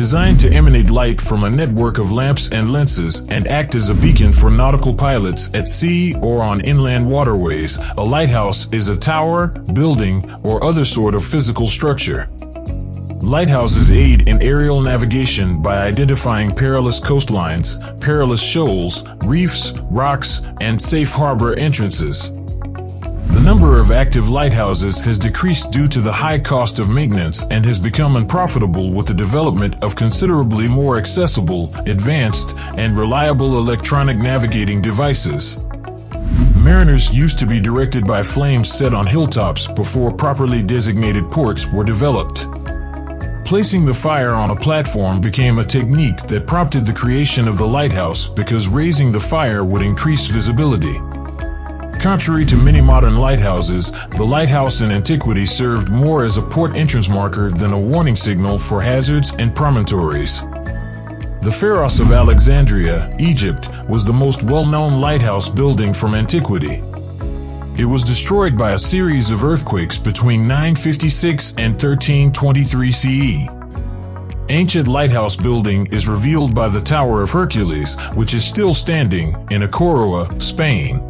Designed to emanate light from a network of lamps and lenses and act as a beacon for nautical pilots at sea or on inland waterways, a lighthouse is a tower, building, or other sort of physical structure. Lighthouses aid in aerial navigation by identifying perilous coastlines, perilous shoals, reefs, rocks, and safe harbor entrances. The number of active lighthouses has decreased due to the high cost of maintenance and has become unprofitable with the development of considerably more accessible, advanced, and reliable electronic navigating devices. Mariners used to be directed by flames set on hilltops before properly designated ports were developed. Placing the fire on a platform became a technique that prompted the creation of the lighthouse because raising the fire would increase visibility. Contrary to many modern lighthouses, the lighthouse in antiquity served more as a port entrance marker than a warning signal for hazards and promontories. The Pharos of Alexandria, Egypt, was the most well-known lighthouse building from antiquity. It was destroyed by a series of earthquakes between 956 and 1323 CE. Ancient lighthouse building is revealed by the Tower of Hercules, which is still standing in A Coruña, Spain.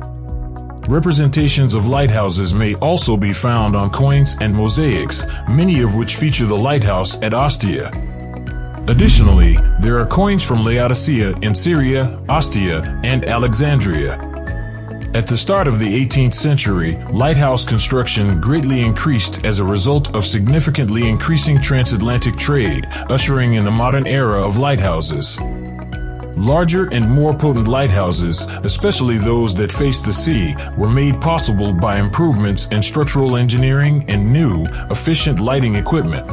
Representations of lighthouses may also be found on coins and mosaics, many of which feature the lighthouse at Ostia. Additionally, there are coins from Laodicea in Syria, Ostia, and Alexandria. At the start of the 18th century, lighthouse construction greatly increased as a result of significantly increasing transatlantic trade, ushering in the modern era of lighthouses. Larger and more potent lighthouses, especially those that face the sea, were made possible by improvements in structural engineering and new, efficient lighting equipment.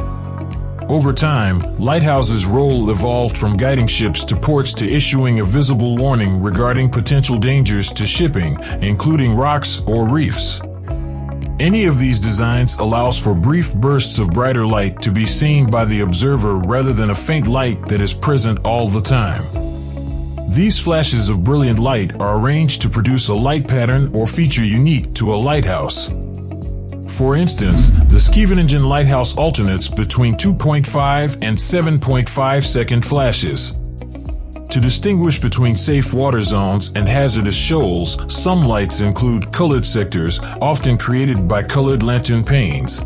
Over time, lighthouses' role evolved from guiding ships to ports to issuing a visible warning regarding potential dangers to shipping, including rocks or reefs. Any of these designs allows for brief bursts of brighter light to be seen by the observer rather than a faint light that is present all the time. These flashes of brilliant light are arranged to produce a light pattern or feature unique to a lighthouse. For instance, the Scheveningen lighthouse alternates between 2.5 and 7.5 second flashes. To distinguish between safe water zones and hazardous shoals, some lights include colored sectors, often created by colored lantern panes.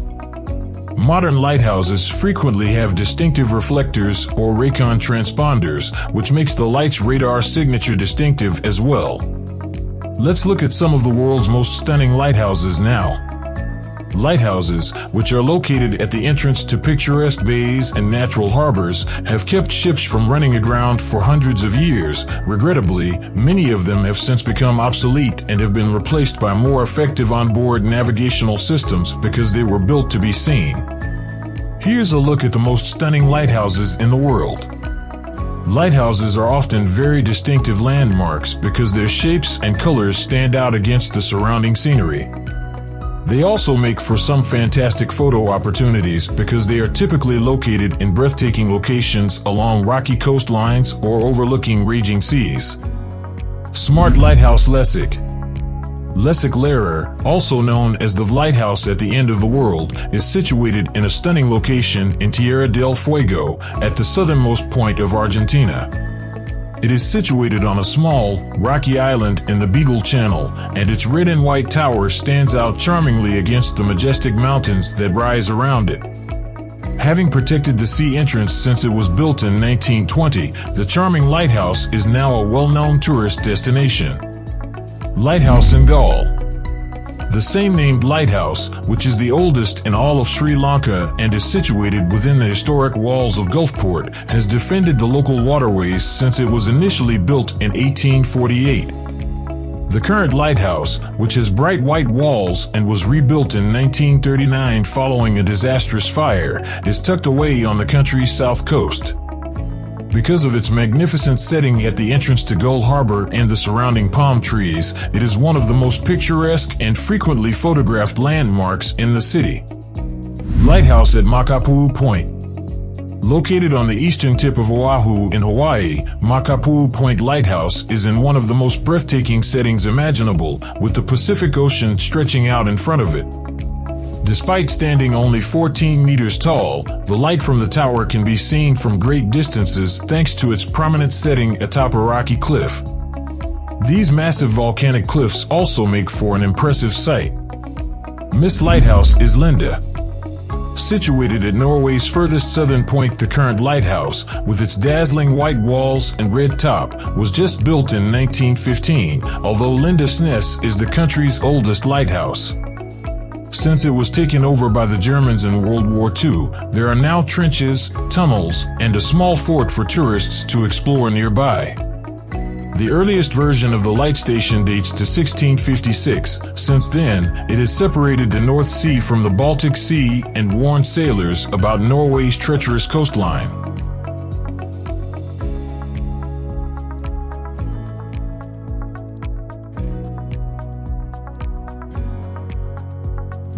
Modern lighthouses frequently have distinctive reflectors or Raycon transponders, which makes the light's radar signature distinctive as well. Let's look at some of the world's most stunning lighthouses now. Lighthouses, which are located at the entrance to picturesque bays and natural harbors, have kept ships from running aground for hundreds of years. Regrettably, many of them have since become obsolete and have been replaced by more effective onboard navigational systems because they were built to be seen. Here's a look at the most stunning lighthouses in the world. Lighthouses are often very distinctive landmarks because their shapes and colors stand out against the surrounding scenery. They also make for some fantastic photo opportunities because they are typically located in breathtaking locations along rocky coastlines or overlooking raging seas. Smart Lighthouse Lessig. Lessig Lehrer, also known as the lighthouse at the end of the world, is situated in a stunning location in Tierra del Fuego at the southernmost point of Argentina. It is situated on a small, rocky island in the Beagle Channel, and its red and white tower stands out charmingly against the majestic mountains that rise around it. Having protected the sea entrance since it was built in 1920, the charming lighthouse is now a well-known tourist destination. Lighthouse in Galle. The same-named lighthouse, which is the oldest in all of Sri Lanka and is situated within the historic walls of Gulfport, has defended the local waterways since it was initially built in 1848. The current lighthouse, which has bright white walls and was rebuilt in 1939 following a disastrous fire, is tucked away on the country's south coast. Because of its magnificent setting at the entrance to Gull Harbor and the surrounding palm trees, it is one of the most picturesque and frequently photographed landmarks in the city. Lighthouse at Makapuu Point. Located on the eastern tip of Oahu in Hawaii, Makapuu Point Lighthouse is in one of the most breathtaking settings imaginable, with the Pacific Ocean stretching out in front of it. Despite standing only 14 meters tall, the light from the tower can be seen from great distances thanks to its prominent setting atop a rocky cliff. These massive volcanic cliffs also make for an impressive sight. This lighthouse is Linda. Situated at Norway's furthest southern point, the current lighthouse, with its dazzling white walls and red top, was just built in 1915, although Lindesnes is the country's oldest lighthouse. Since it was taken over by the Germans in World War II, there are now trenches, tunnels, and a small fort for tourists to explore nearby. The earliest version of the light station dates to 1656. Since then, it has separated the North Sea from the Baltic Sea and warned sailors about Norway's treacherous coastline.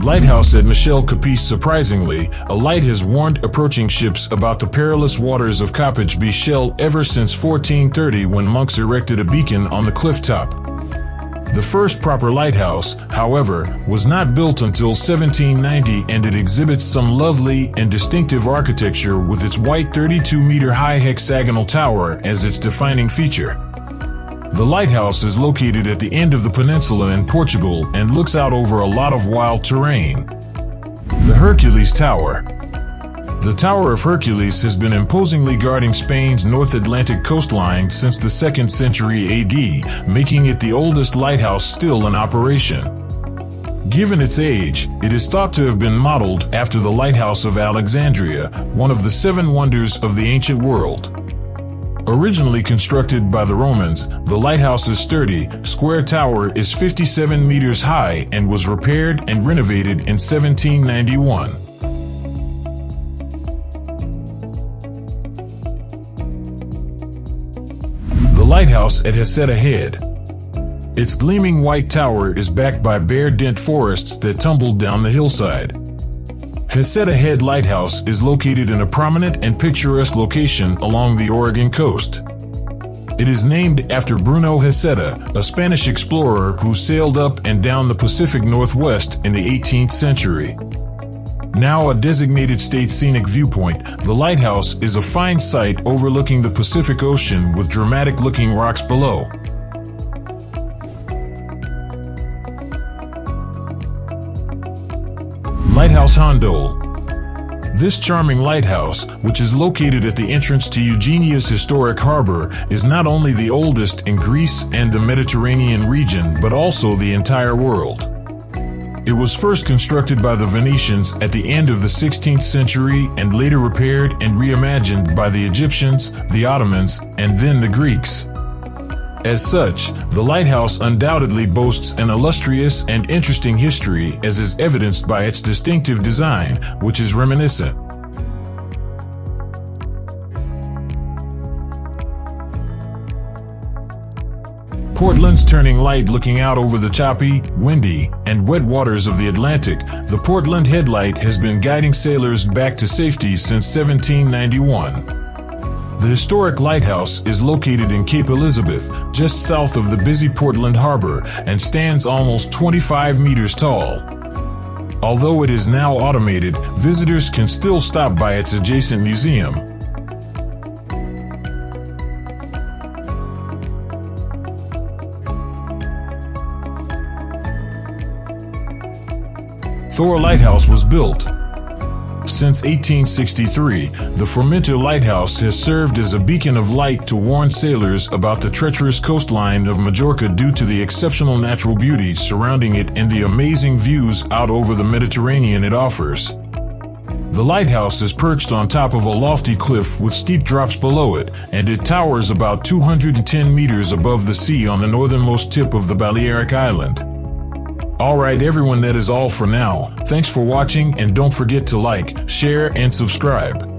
Lighthouse at Michel Capice. Surprisingly, a light has warned approaching ships about the perilous waters of Capage Bichel ever since 1430, when monks erected a beacon on the cliff top. The first proper lighthouse, however, was not built until 1790, and it exhibits some lovely and distinctive architecture with its white 32-meter-high hexagonal tower as its defining feature. The lighthouse is located at the end of the peninsula in Portugal and looks out over a lot of wild terrain. The Hercules Tower. The Tower of Hercules has been imposingly guarding Spain's North Atlantic coastline since the 2nd century AD, making it the oldest lighthouse still in operation. Given its age, it is thought to have been modeled after the Lighthouse of Alexandria, one of the 7 wonders of the ancient world. Originally constructed by the Romans, the lighthouse's sturdy, square tower is 57 meters high and was repaired and renovated in 1791. The lighthouse at Heceta Head. Its gleaming white tower is backed by bare dent forests that tumble down the hillside. Heceta Head Lighthouse is located in a prominent and picturesque location along the Oregon coast. It is named after Bruno Heceta, a Spanish explorer who sailed up and down the Pacific Northwest in the 18th century. Now a designated state scenic viewpoint, the lighthouse is a fine site overlooking the Pacific Ocean with dramatic-looking rocks below. Lighthouse Hondol. This charming lighthouse, which is located at the entrance to Eugenia's historic harbor, is not only the oldest in Greece and the Mediterranean region, but also the entire world. It was first constructed by the Venetians at the end of the 16th century and later repaired and reimagined by the Egyptians, the Ottomans, and then the Greeks. As such, the lighthouse undoubtedly boasts an illustrious and interesting history, as is evidenced by its distinctive design, which is reminiscent. Portland's turning light. Looking out over the choppy, windy, and wet waters of the Atlantic, the Portland headlight has been guiding sailors back to safety since 1791. The historic lighthouse is located in Cape Elizabeth, just south of the busy Portland Harbor, and stands almost 25 meters tall. Although it is now automated, visitors can still stop by its adjacent museum. Thor Lighthouse was built. Since 1863, the Formentor Lighthouse has served as a beacon of light to warn sailors about the treacherous coastline of Majorca due to the exceptional natural beauty surrounding it and the amazing views out over the Mediterranean it offers. The lighthouse is perched on top of a lofty cliff with steep drops below it, and it towers about 210 meters above the sea on the northernmost tip of the Balearic Island. Alright everyone, that is all for now. Thanks for watching, and don't forget to like, share, and subscribe.